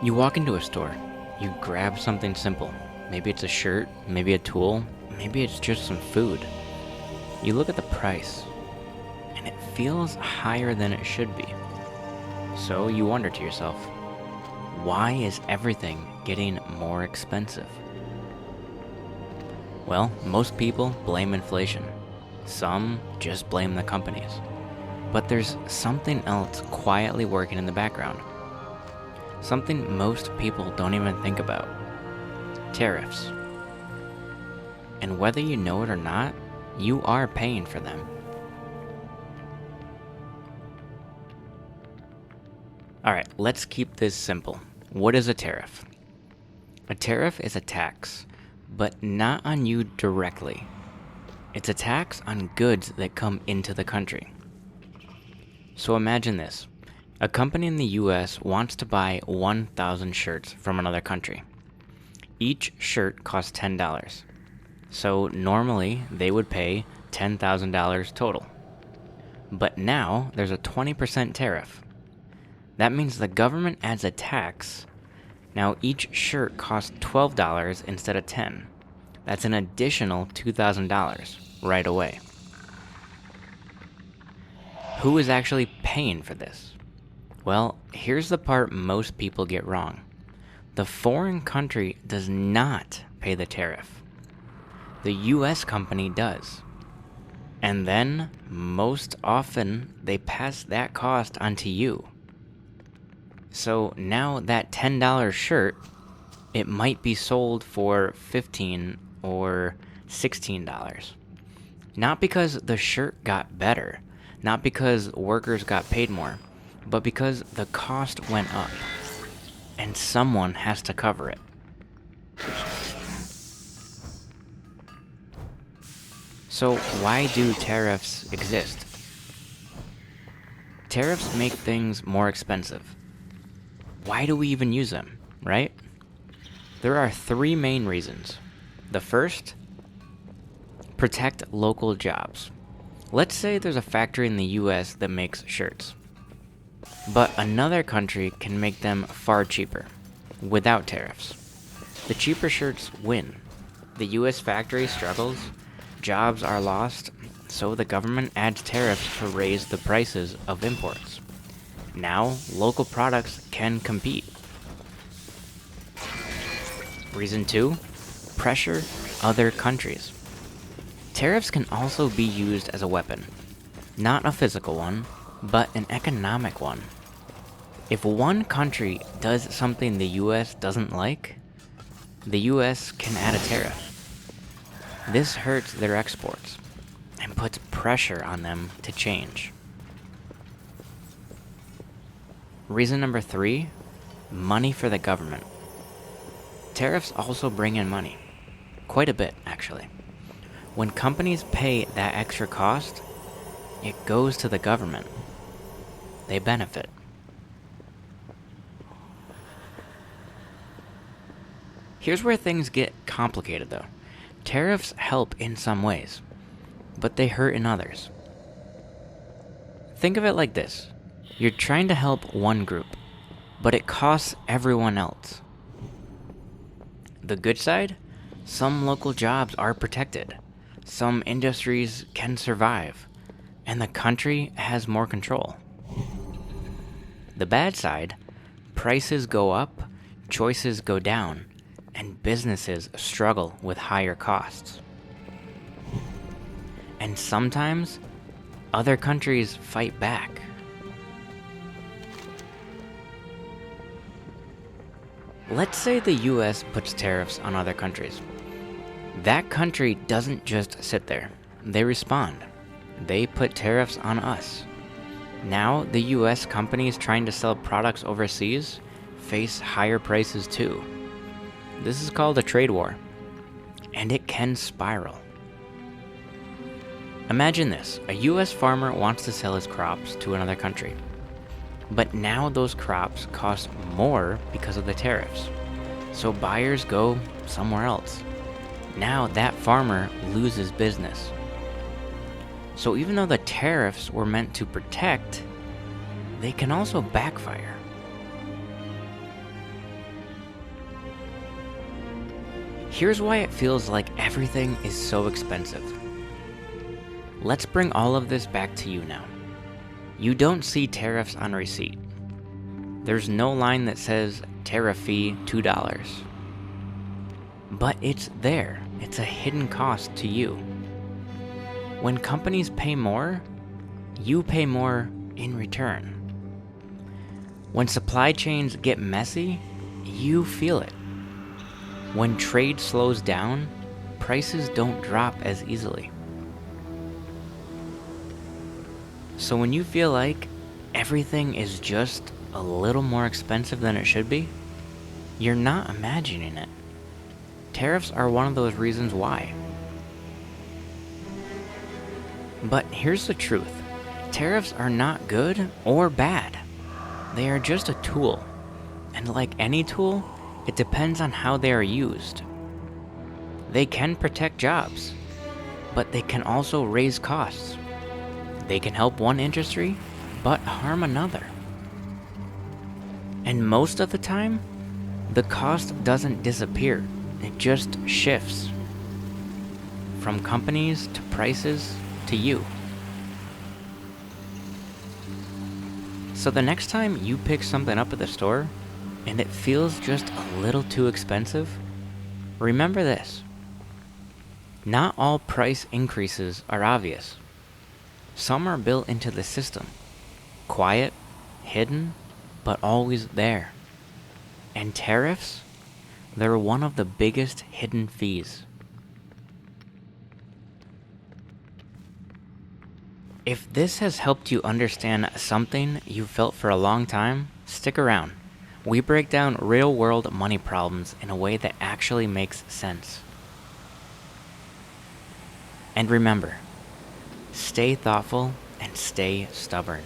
You walk into a store, you grab something simple. Maybe it's a shirt, maybe a tool, maybe it's just some food. You look at the price, and it feels higher than it should be. So you wonder to yourself, why is everything getting more expensive? Well, most people blame inflation. Some just blame the companies. But there's something else quietly working in the background. Something most people don't even think about. Tariffs. And whether you know it or not, you are paying for them. Alright, let's keep this simple. What is a tariff? A tariff is a tax, but not on you directly. It's a tax on goods that come into the country. So imagine this. A company in the US wants to buy 1,000 shirts from another country. Each shirt costs $10. So normally they would pay $10,000 total. But now there's a 20% tariff. That means the government adds a tax. Now each shirt costs $12 instead of $10. That's an additional $2,000 right away. Who is actually paying for this? Well, here's the part most people get wrong. The foreign country does not pay the tariff. The US company does. And then, most often, they pass that cost onto you. So now that $10 shirt, it might be sold for $15 or $16. Not because the shirt got better, not because workers got paid more, but because the cost went up, and someone has to cover it. So why do tariffs exist? Tariffs make things more expensive. Why do we even use them, right? There are three main reasons. The first, protect local jobs. Let's say there's a factory in the US that makes shirts, but another country can make them far cheaper, without tariffs. The cheaper shirts win. The US factory struggles, jobs are lost, so the government adds tariffs to raise the prices of imports. Now, local products can compete. Reason 2, pressure other countries. Tariffs can also be used as a weapon. Not a physical one, but an economic one. If one country does something the US doesn't like, the US can add a tariff. This hurts their exports and puts pressure on them to change. Reason number 3, money for the government. Tariffs also bring in money. Quite a bit, actually. When companies pay that extra cost, it goes to the government. They benefit. Here's where things get complicated though. Tariffs help in some ways, but they hurt in others. Think of it like this. You're trying to help one group, but it costs everyone else. The good side? Some local jobs are protected. Some industries can survive, and the country has more control. The bad side? Prices go up, choices go down, and businesses struggle with higher costs. And sometimes, other countries fight back. Let's say the US puts tariffs on other countries. That country doesn't just sit there. They respond. They put tariffs on us. Now the US companies trying to sell products overseas face higher prices too. This is called a trade war, and it can spiral. Imagine this. A US farmer wants to sell his crops to another country. But now those crops cost more because of the tariffs. So buyers go somewhere else. Now that farmer loses business. So even though the tariffs were meant to protect, they can also backfire. Here's why it feels like everything is so expensive. Let's bring all of this back to you now. You don't see tariffs on receipt. There's no line that says tariff fee $2. But it's there. It's a hidden cost to you. When companies pay more, you pay more in return. When supply chains get messy, you feel it. When trade slows down, prices don't drop as easily. So when you feel like everything is just a little more expensive than it should be, you're not imagining it. Tariffs are one of those reasons why. But here's the truth. Tariffs are not good or bad. They are just a tool. And like any tool, it depends on how they are used. They can protect jobs, but they can also raise costs. They can help one industry, but harm another. And most of the time, the cost doesn't disappear, it just shifts. From companies to prices to you. So the next time you pick something up at the store and it feels just a little too expensive, remember this. Not all price increases are obvious. Some are built into the system. Quiet, hidden, but always there. And tariffs, they're one of the biggest hidden fees. If this has helped you understand something you've felt for a long time, stick around. We break down real-world money problems in a way that actually makes sense. And remember, stay thoughtful and stay stubborn.